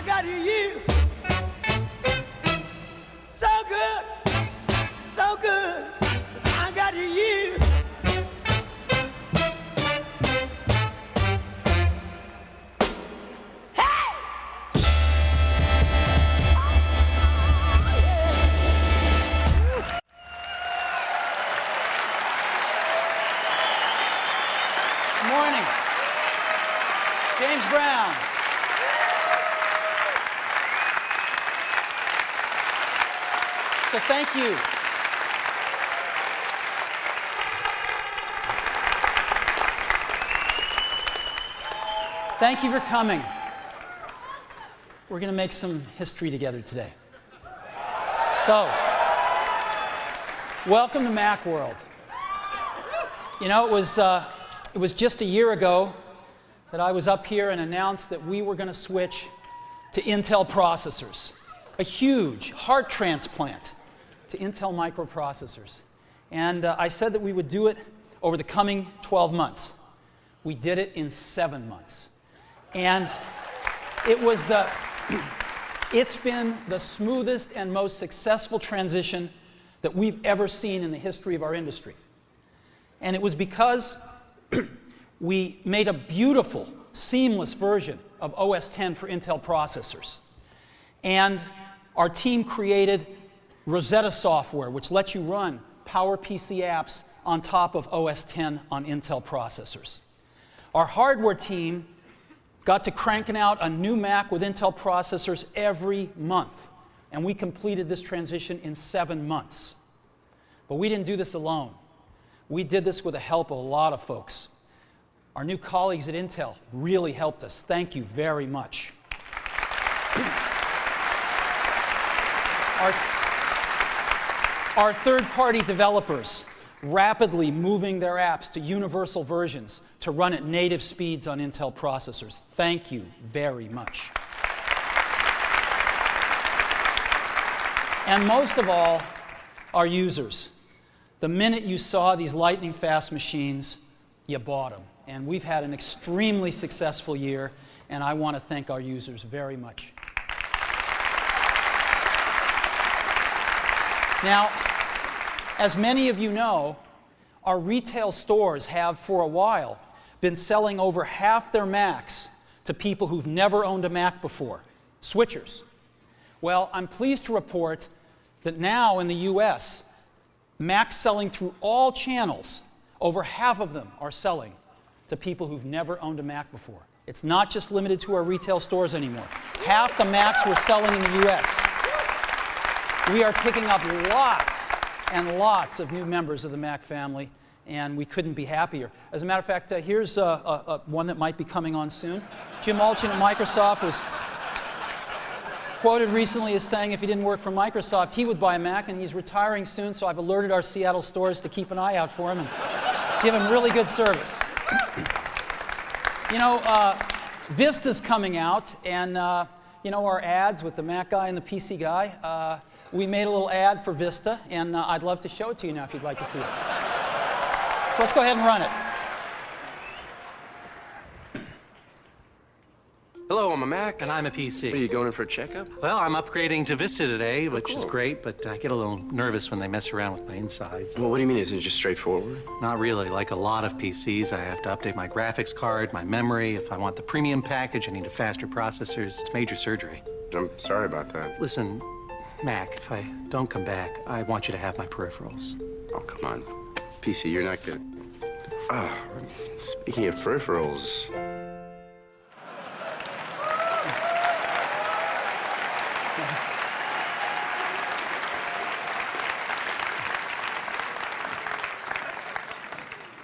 got you. So good, so good. I got you. Morning. James Brown. So thank you. Thank you for coming. We're going to make some history together today. So, welcome to Macworld. You know, it was just a year ago that I was up here and announced that we were going to switch to Intel processors. A huge heart transplant to Intel microprocessors. And I said that we would do it over the coming 12 months. We did it in 7 months. And it's been the smoothest and most successful transition that we've ever seen in the history of our industry. And it was because we made a beautiful, seamless version of OS X for Intel processors. And our team created Rosetta software, which lets you run PowerPC apps on top of OS X on Intel processors. Our hardware team got to cranking out a new Mac with Intel processors every month. And we completed this transition in 7 months. But we didn't do this alone. We did this with the help of a lot of folks. Our new colleagues at Intel really helped us. Thank you very much. Our third-party developers rapidly moving their apps to universal versions to run at native speeds on Intel processors. Thank you very much. And most of all, our users. The minute you saw these lightning-fast machines, you bought them. And we've had an extremely successful year, and I want to thank our users very much. Now, as many of you know, our retail stores have for a while been selling over half their Macs to people who've never owned a Mac before, switchers. Well, I'm pleased to report that now in the US, Macs selling through all channels, over half of them are selling to people who've never owned a Mac before. It's not just limited to our retail stores anymore. Half the Macs we're selling in the US. We are picking up lots and lots of new members of the Mac family, and we couldn't be happier. As a matter of fact, here's one that might be coming on soon. Jim Allchin at Microsoft was quoted recently as saying if he didn't work for Microsoft, he would buy a Mac, and he's retiring soon, so I've alerted our Seattle stores to keep an eye out for him and give him really good service. You know, Vista's coming out, and you know our ads with the Mac guy and the PC guy. We made a little ad for Vista, and I'd love to show it to you now if you'd like to see it. So let's go ahead and run it. Hello, I'm a Mac. And I'm a PC. Are you going in for a checkup? Well, I'm upgrading to Vista today, which is great, but I get a little nervous when they mess around with my insides. Well, what do you mean? Isn't it just straightforward? Not really. Like a lot of PCs, I have to update my graphics card, my memory. If I want the premium package, I need a faster processors. It's major surgery. I'm sorry about that. Listen, Mac, if I don't come back, I want you to have my peripherals. Oh, come on. PC, you're not good. Speaking of peripherals...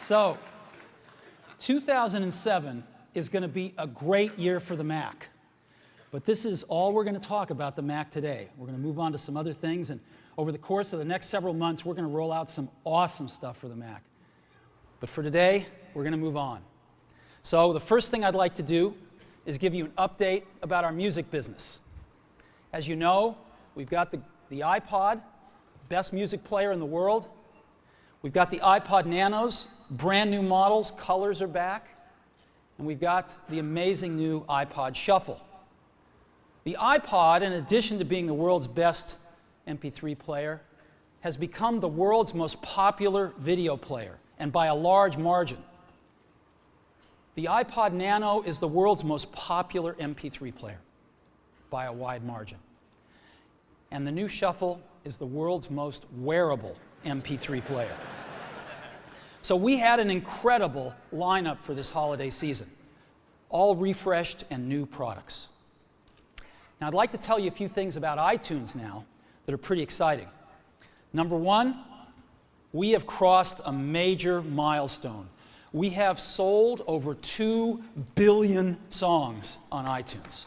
So, 2007 is going to be a great year for the Mac. But this is all we're going to talk about the Mac today. We're going to move on to some other things, and over the course of the next several months, we're going to roll out some awesome stuff for the Mac. But for today, we're going to move on. So the first thing I'd like to do is give you an update about our music business. As you know, we've got the iPod, best music player in the world. We've got the iPod Nanos, brand new models, colors are back. And we've got the amazing new iPod Shuffle. The iPod, in addition to being the world's best MP3 player, has become the world's most popular video player, and by a large margin. The iPod Nano is the world's most popular MP3 player, by a wide margin. And the new Shuffle is the world's most wearable MP3 player. So we had an incredible lineup for this holiday season, all refreshed and new products. Now, I'd like to tell you a few things about iTunes now that are pretty exciting. Number one, we have crossed a major milestone. We have sold over 2 billion songs on iTunes.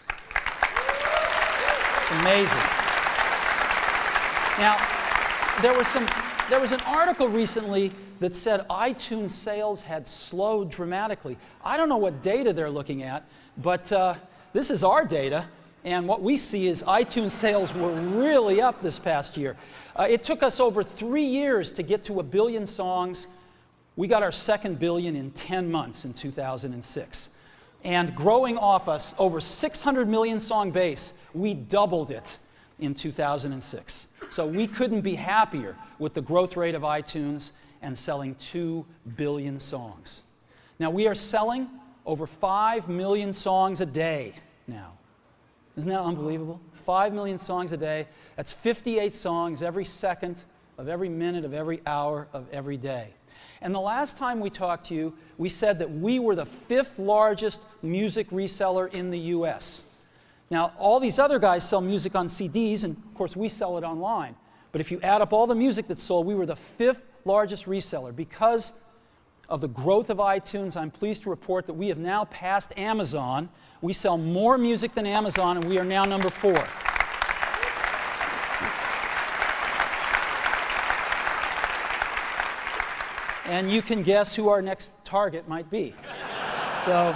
It's amazing. Now, there was an article recently that said iTunes sales had slowed dramatically. I don't know what data they're looking at, but this is our data, and what we see is iTunes sales were really up this past year. It took us over 3 years to get to 1 billion songs. We got our second billion in 10 months in 2006. And growing off us over 600 million song base, we doubled it in 2006. So we couldn't be happier with the growth rate of iTunes and selling 2 billion songs. Now we are selling over 5 million songs a day now. Isn't that unbelievable? 5 million songs a day. That's 58 songs every second of every minute of every hour of every day. And the last time we talked to you, we said that we were the 5th largest music reseller in the US. Now, all these other guys sell music on CDs, and of course we sell it online. But if you add up all the music that's sold, we were the 5th largest reseller. Because of the growth of iTunes, I'm pleased to report that we have now passed Amazon. We sell more music than Amazon, and we are now number 4. And you can guess who our next target might be. So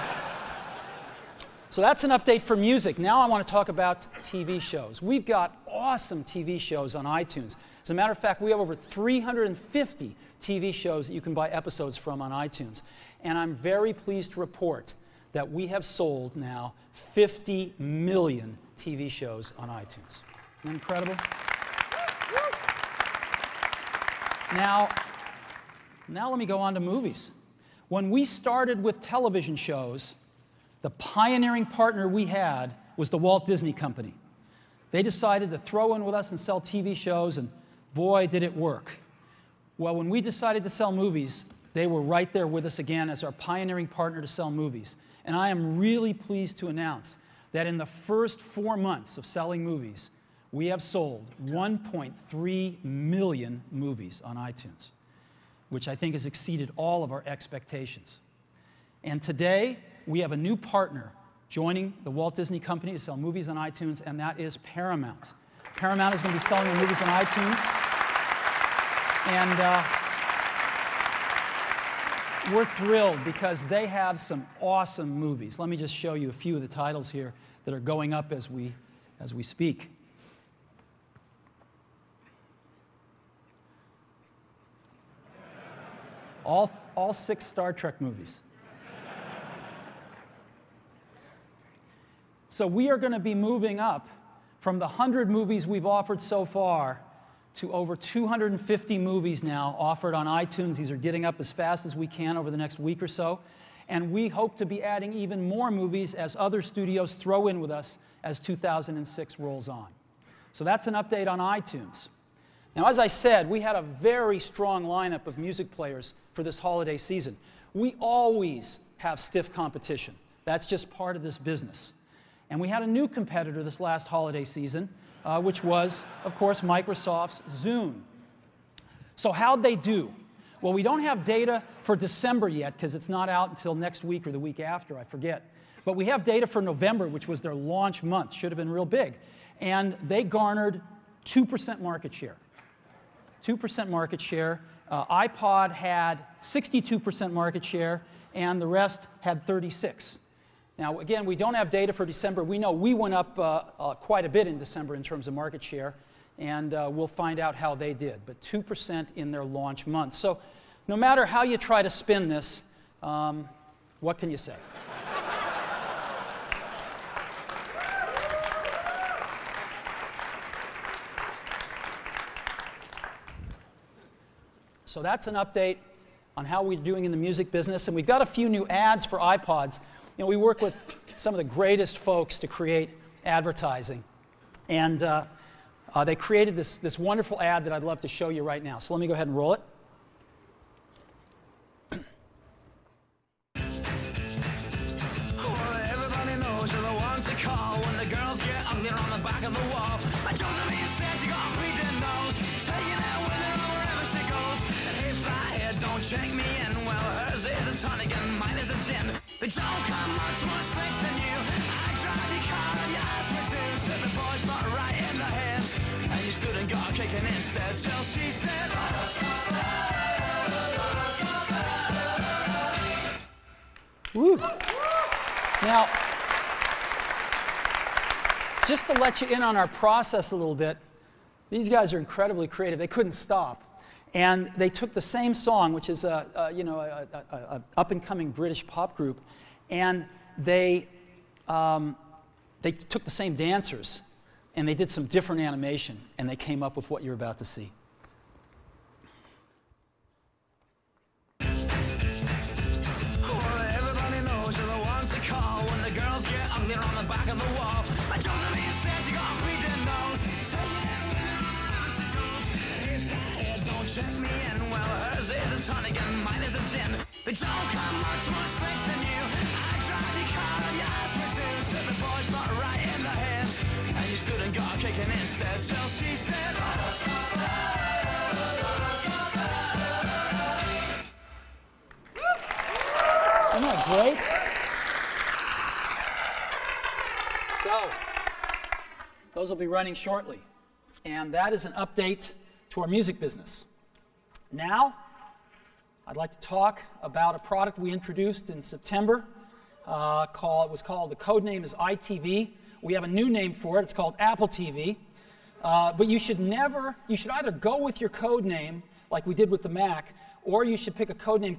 that's an update for music. Now I want to talk about TV shows. We've got awesome TV shows on iTunes. As a matter of fact, we have over 350 TV shows that you can buy episodes from on iTunes. And I'm very pleased to report that we have sold now 50 million TV shows on iTunes. Isn't that incredible? Now let me go on to movies. When we started with television shows, the pioneering partner we had was the Walt Disney Company. They decided to throw in with us and sell TV shows, and boy, did it work. Well, when we decided to sell movies, they were right there with us again as our pioneering partner to sell movies. And I am really pleased to announce that in the first 4 months of selling movies, we have sold 1.3 million movies on iTunes, which I think has exceeded all of our expectations. And today, we have a new partner joining the Walt Disney Company to sell movies on iTunes, and that is Paramount. Paramount is going to be selling their movies on iTunes. And we're thrilled because they have some awesome movies. Let me just show you a few of the titles here that are going up as we speak. All 6 Star Trek movies. So we are going to be moving up from the 100 movies we've offered so far to over 250 movies now offered on iTunes. These are getting up as fast as we can over the next week or so. And we hope to be adding even more movies as other studios throw in with us as 2006 rolls on. So that's an update on iTunes. Now, as I said, we had a very strong lineup of music players for this holiday season. We always have stiff competition. That's just part of this business. And we had a new competitor this last holiday season, which was, of course, Microsoft's Zune. So how'd they do? Well, we don't have data for December yet because it's not out until next week or the week after, I forget. But we have data for November, which was their launch month. Should have been real big. And they garnered 2% market share. 2% market share. iPod had 62% market share, and the rest had 36%. Now, again, we don't have data for December. We know we went up quite a bit in December in terms of market share, and we'll find out how they did. But 2% in their launch month. So no matter how you try to spin this, what can you say? So that's an update on how we're doing in the music business. And we've got a few new ads for iPods. You know, we work with some of the greatest folks to create advertising. And they created this wonderful ad that I'd love to show you right now. So let me go ahead and roll it. Everybody knows you're the one to call when the girls get ugly on the back of the wall. Josephine says you got a bleeding nose, taking that with her wherever she goes. And hey, flyhead, don't check me in. Well, hers is a tonic and mine is a gin. They don't come much more slick than you. I drive your car and you ask me to. Said the boy's not right in the head, and you stood and got a kicking instead till she said. Woo. Now, just to let you in on our process a little bit, these guys are incredibly creative. They couldn't stop. And they took the same song, which is a up-and-coming British pop group, and they took the same dancers, and they did some different animation, and they came up with what you're about to see. Everybody knows you're the one to call when the girls get ugly on the back of the wall. Josephine says you got a bleeding nose, taking that with her wherever she goes. Hey, flyhead, don't check me in. Well, hers is a tonic and mine is a gin. They don't come much more slick than you. I drive your car and you ask me to. Said the boy's not right in the head, and you stood and got a kicking instead till she said. Isn't that great? So, those will be running shortly. And that is an update to our music business. Now, I'd like to talk about a product we introduced in September. The code name is iTV. We have a new name for it. It's called Apple TV. But you should either go with your code name, like we did with the Mac, or you should pick a code name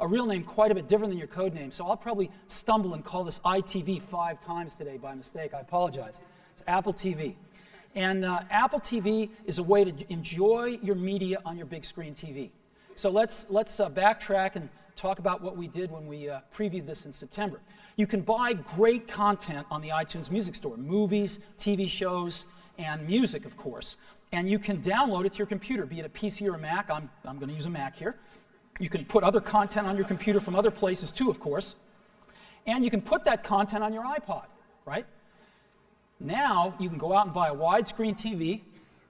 a real name quite a bit different than your code name. So I'll probably stumble and call this iTV 5 times today by mistake. I apologize. It's Apple TV. And Apple TV is a way to enjoy your media on your big screen TV. So let's backtrack and talk about what we did when we previewed this in September. You can buy great content on the iTunes Music Store, movies, TV shows, and music, of course. And you can download it to your computer, be it a PC or a Mac. I'm going to use a Mac here. You can put other content on your computer from other places too, of course. And you can put that content on your iPod, right? Now you can go out and buy a widescreen TV,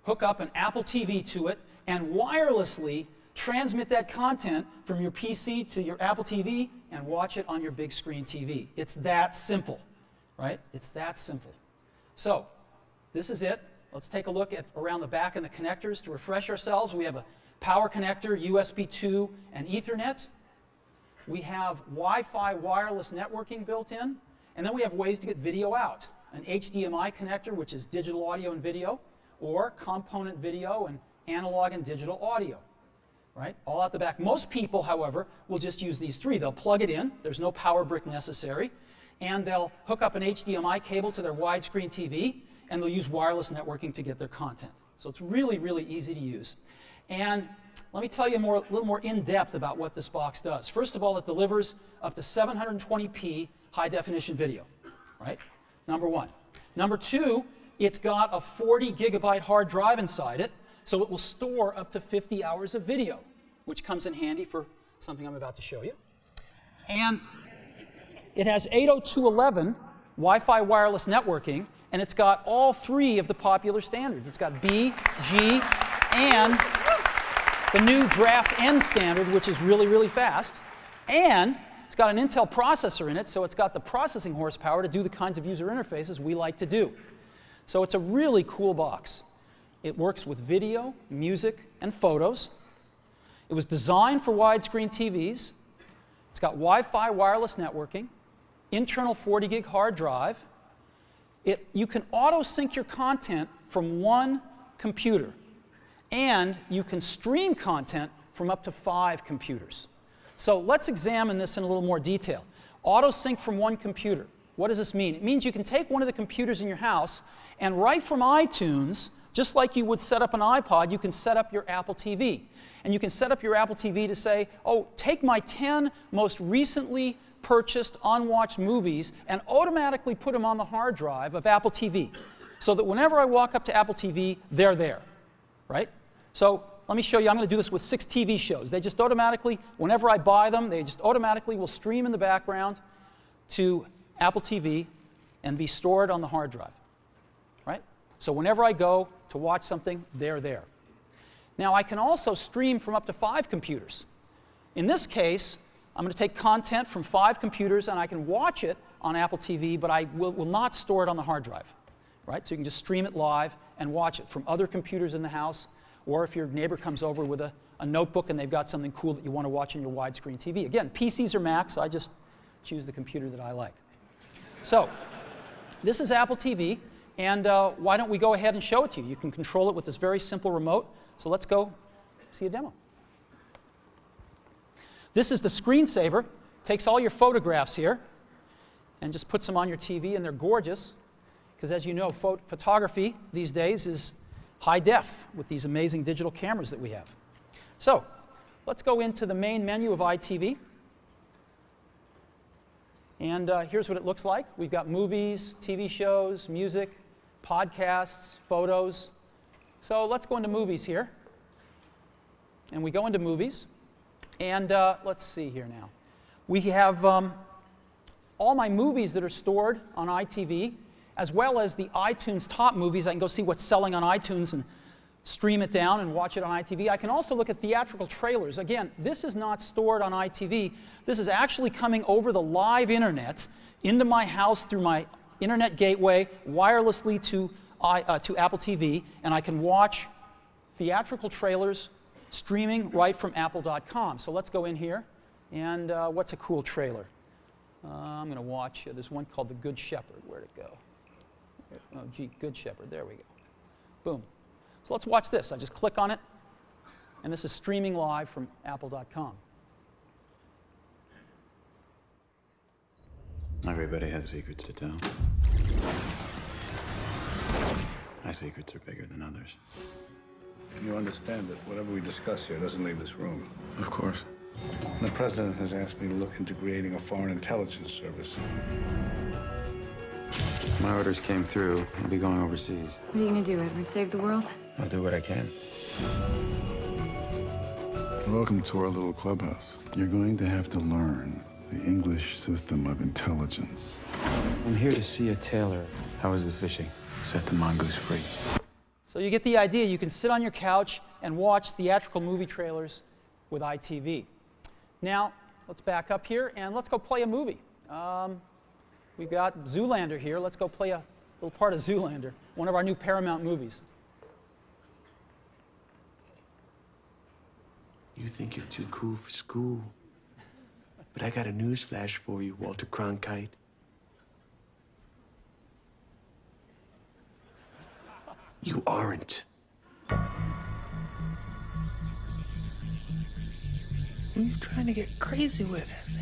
hook up an Apple TV to it, and wirelessly transmit that content from your PC to your Apple TV and watch it on your big screen TV. It's that simple, right? It's that simple. So this is it. Let's take a look at around the back and the connectors to refresh ourselves. We have a power connector, USB 2, and Ethernet. We have Wi-Fi wireless networking built in. And then we have ways to get video out. An HDMI connector, which is digital audio and video, or component video and analog and digital audio, right? All out the back. Most people, however, will just use these 3. They'll plug it in. There's no power brick necessary. And they'll hook up an HDMI cable to their widescreen TV, and they'll use wireless networking to get their content. So it's really, really easy to use. And let me tell you a little more in-depth about what this box does. First of all, it delivers up to 720p high-definition video, right? Number 1. Number 2, it's got a 40 gigabyte hard drive inside it, so it will store up to 50 hours of video, which comes in handy for something I'm about to show you. And it has 802.11 Wi-Fi wireless networking, and it's got all 3 of the popular standards. It's got B, G, and the new Draft N standard, which is really, really fast. And it's got an Intel processor in it, so it's got the processing horsepower to do the kinds of user interfaces we like to do. So it's a really cool box. It works with video, music, and photos. It was designed for widescreen TVs. It's got Wi-Fi wireless networking, internal 40 gig hard drive. You can auto-sync your content from one computer, and you can stream content from up to 5 computers. So let's examine this in a little more detail. Auto-sync from one computer. What does this mean? It means you can take one of the computers in your house and right from iTunes Just like you would set up an iPod, you can set up your Apple TV. And you can set up your Apple TV to say, oh, take my 10 most recently purchased, unwatched movies and automatically put them on the hard drive of Apple TV. So that whenever I walk up to Apple TV, they're there, right? So let me show you. I'm going to do this with 6 TV shows. They just automatically, whenever I buy them, they just automatically will stream in the background to Apple TV and be stored on the hard drive, right? So whenever I go to watch something, they're there. Now, I can also stream from up to 5 computers. In this case, I'm going to take content from 5 computers, and I can watch it on Apple TV, but I will not store it on the hard drive, right? So you can just stream it live and watch it from other computers in the house, or if your neighbor comes over with a notebook and they've got something cool that you want to watch on your widescreen TV. Again, PCs or Macs, I just choose the computer that I like. So this is Apple TV, and why don't we go ahead and show it to you? You can control it with this very simple remote. So let's go see a demo. This is the screensaver. Takes all your photographs here and just puts them on your TV, and they're gorgeous because, as you know, photography these days is high def with these amazing digital cameras that we have. So let's go into the main menu of iTV. And here's what it looks like. We've got movies, TV shows, music, podcasts, photos. So let's go into movies here. And we go into movies. And let's see here now. We have all my movies that are stored on iTV, as well as the iTunes top movies. I can go see what's selling on iTunes and stream it down and watch it on iTV. I can also look at theatrical trailers. Again, this is not stored on iTV. This is actually coming over the live internet into my house through my internet gateway wirelessly to Apple TV, and I can watch theatrical trailers streaming right from apple.com. So let's go in here, and what's a cool trailer? I'm going to watch, there's one called The Good Shepherd. Where'd it go? Oh, gee, Good Shepherd, there we go. Boom. So let's watch this. I just click on it, and this is streaming live from apple.com. Everybody has secrets to tell. My secrets are bigger than others. You understand that whatever we discuss here doesn't leave this room. Of course. The president has asked me to look into creating a foreign intelligence service. My orders came through. I'll be going overseas. What are you gonna do, Edward? Save the world? I'll do what I can. Welcome to our little clubhouse. You're going to have to learn the English system of intelligence. I'm here to see a tailor. How was the fishing? Set the mongoose free. So you get the idea. You can sit on your couch and watch theatrical movie trailers with iTV. Now, let's back up here and let's go play a movie. We've got Zoolander here. Let's go play a little part of Zoolander, one of our new Paramount movies. You think you're too cool for school. But I got a news flash for you, Walter Cronkite. You aren't. Who are you trying to get crazy with, Jose?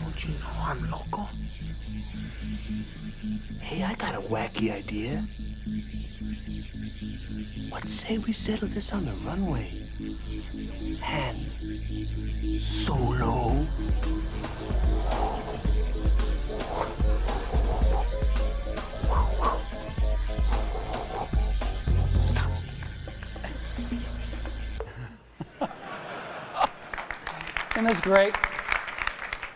Don't you know I'm loco? Hey, I got a wacky idea. What say we settle this on the runway? Han Solo. Stop. Isn't this great?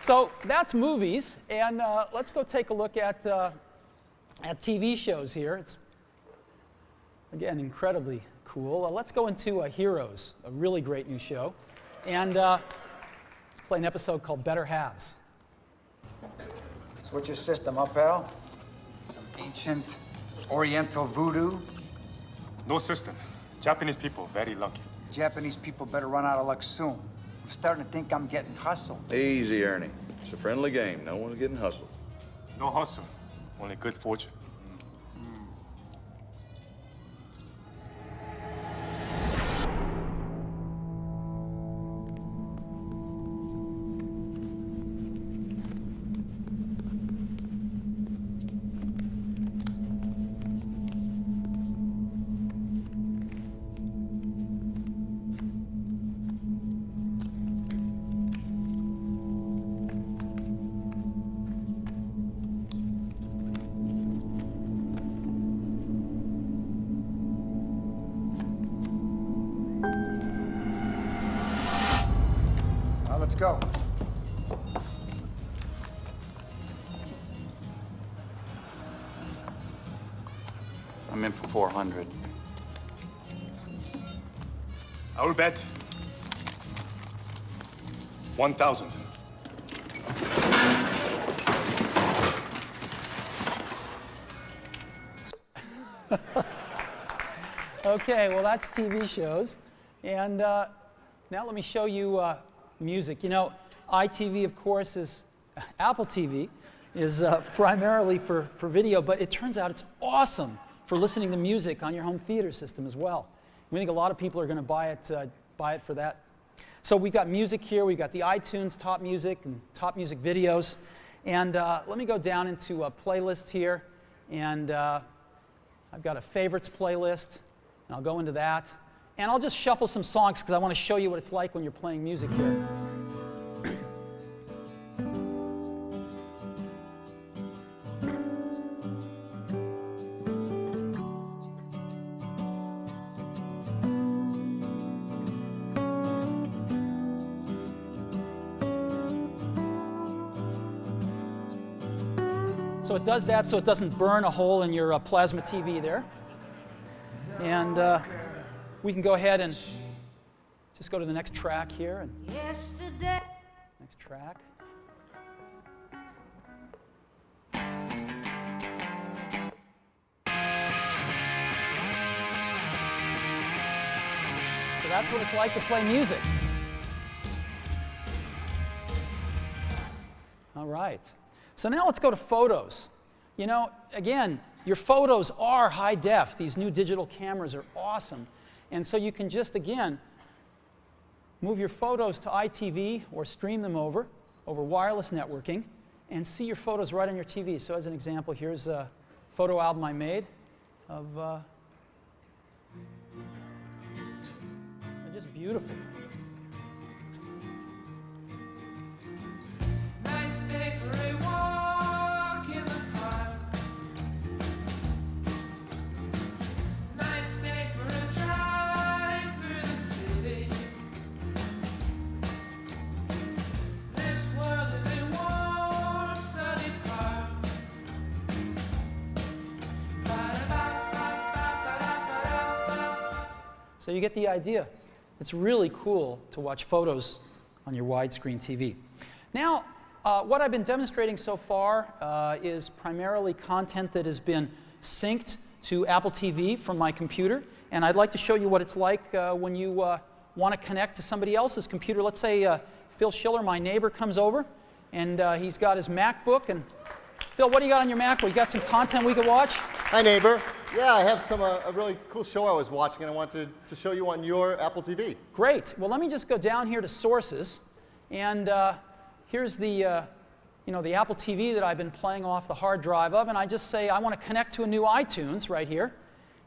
So that's movies, and let's go take a look at TV shows here. It's, again, incredibly cool. Let's go into Heroes, a really great new show, and let's play an episode called Better Halves. So what's your system, huh, pal? Some ancient Oriental voodoo? No system. Japanese people very lucky. Japanese people better run out of luck soon. I'm starting to think I'm getting hustled. Easy, Ernie. It's a friendly game. No one's getting hustled. No hustle, only good fortune. go. I'm in for 400. I will bet 1,000. Okay, well, that's TV shows. And now let me show you music. You know, iTV, of course, is Apple TV is primarily for video, but it turns out it's awesome for listening to music on your home theater system as well. We think a lot of people are going to buy it for that. So we've got music here. We've got the iTunes top music and top music videos. And let me go down into a playlist here. And I've got a favorites playlist. And I'll go into that. And I'll just shuffle some songs because I want to show you what it's like when you're playing music here. So it does that so it doesn't burn a hole in your plasma TV there. And we can go ahead and just go to the next track here. And next track. So that's what it's like to play music. All right. So now let's go to photos. You know, again, your photos are high def. These new digital cameras are awesome. And so you can just, again, move your photos to iTV or stream them over wireless networking and see your photos right on your TV. So as an example, here's a photo album I made of they're just beautiful. Nice day for a walk in the park. Nice day for a drive through the city. This world is a warm, sunny park. So you get the idea. It's really cool to watch photos on your widescreen TV. Now, what I've been demonstrating so far is primarily content that has been synced to Apple TV from my computer. And I'd like to show you what it's like when you want to connect to somebody else's computer. Let's say Phil Schiller, my neighbor, comes over, and he's got his MacBook. And Phil, what do you got on your MacBook? You got some content we could watch? Hi, neighbor. Yeah, I have some a really cool show I was watching, and I wanted to show you on your Apple TV. Great. Well, let me just go down here to Sources, and here's the the Apple TV that I've been playing off the hard drive of, and I just say I want to connect to a new iTunes right here,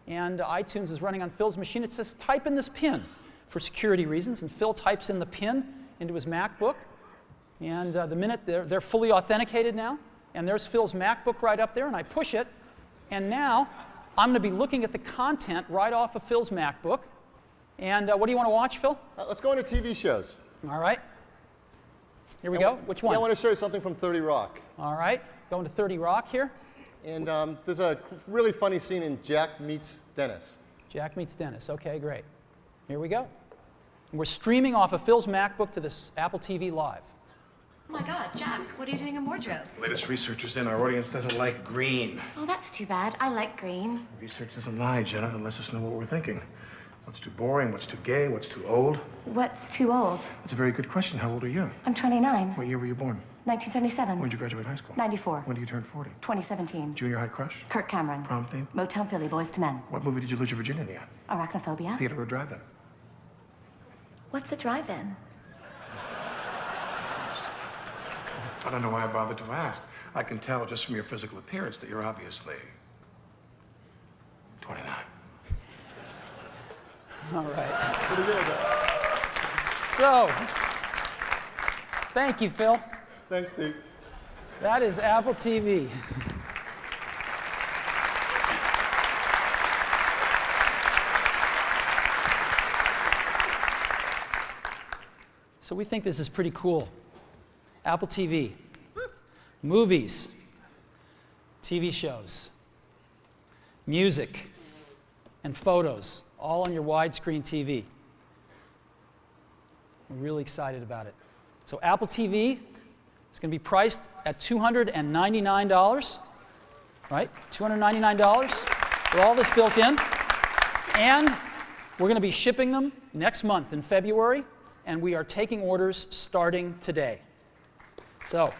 and iTunes is running on Phil's machine. It says type in this PIN for security reasons, and Phil types in the PIN into his MacBook, and the minute they're fully authenticated now, and there's Phil's MacBook right up there, and I push it, and now I'm going to be looking at the content right off of Phil's MacBook. And what do you want to watch, Phil? Let's go into TV shows. All right. Here we go. Which one? Yeah, I want to show you something from 30 Rock. All right. Going to 30 Rock here. And there's a really funny scene in Jack Meets Dennis. Jack Meets Dennis. Okay, great. Here we go. And we're streaming off of Phil's MacBook to this Apple TV Live. Oh my God, Jack, what are you doing in wardrobe? Latest research is in. Our audience doesn't like green. Oh, that's too bad. I like green. Research doesn't lie, Jenna, and lets us know what we're thinking. What's too boring, what's too gay, what's too old? What's too old? That's a very good question. How old are you? I'm 29. What year were you born? 1977. When did you graduate high school? 94. When did you turn 40? 2017. Junior high crush? Kirk Cameron. Prom theme? Motown Philly, Boys to Men. What movie did you lose your virginity at? Arachnophobia. Theater or drive-in? What's a drive-in? I don't know why I bothered to ask. I can tell just from your physical appearance that you're obviously 29. All right. Pretty good. So, thank you, Phil. Thanks, Steve. That is Apple TV. So we think this is pretty cool. Apple TV, movies, TV shows, music, and photos, all on your widescreen TV. We're really excited about it. So Apple TV is going to be priced at $299, right? $299 with all this built in. And we're going to be shipping them next month in February, and we are taking orders starting today. So,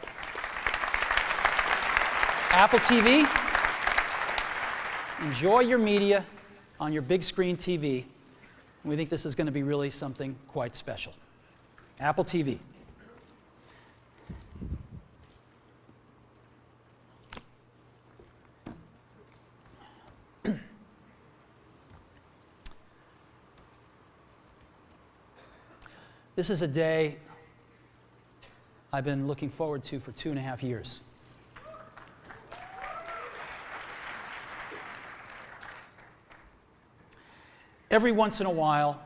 Apple TV, enjoy your media on your big screen TV. We think this is going to be really something quite special. Apple TV. This is a day I've been looking forward to for 2.5 years. Every once in a while,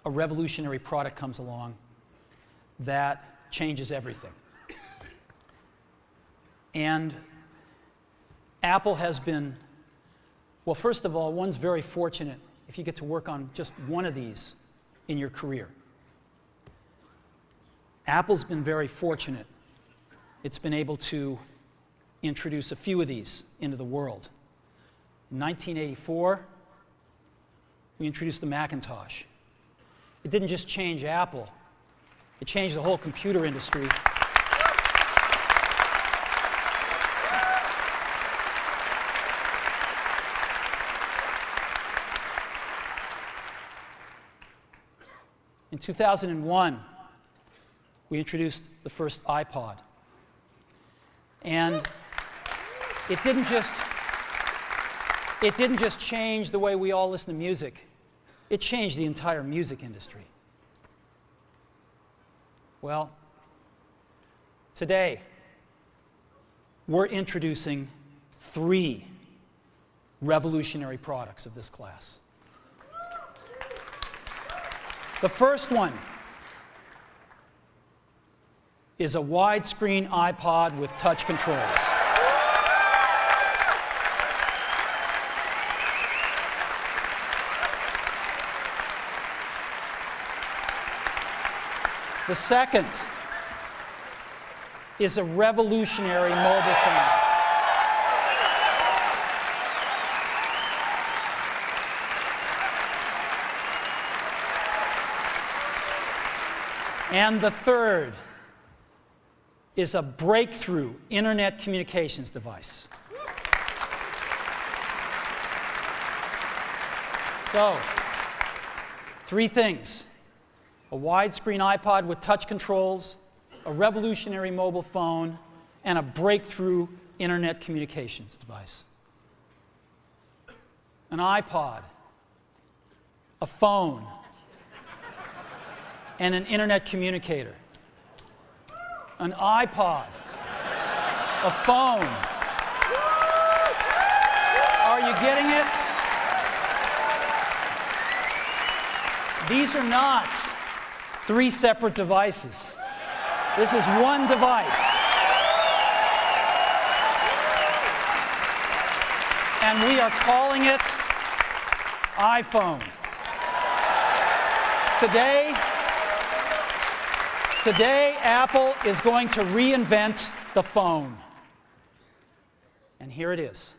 a revolutionary product comes along that changes everything. And Apple has been, well, first of all, one's very fortunate if you get to work on just one of these in your career. Apple's been very fortunate. It's been able to introduce a few of these into the world. In 1984, we introduced the Macintosh. It didn't just change Apple, it changed the whole computer industry. In 2001, we introduced the first iPod. And it didn't just change the way we all listen to music. It changed the entire music industry. Well, today, we're introducing 3 revolutionary products of this class. The first one is a widescreen iPod with touch controls. The second is a revolutionary mobile phone. And the third is a breakthrough internet communications device. So, 3 things: a widescreen iPod with touch controls, a revolutionary mobile phone, and a breakthrough internet communications device. An iPod, a phone, and an internet communicator. An iPod, a phone. Are you getting it? These are not 3 separate devices. This is one device. And we are calling it iPhone. Today, Apple is going to reinvent the phone. And here it is.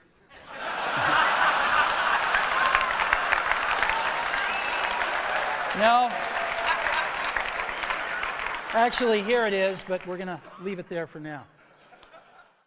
No. Actually, here it is, but we're going to leave it there for now.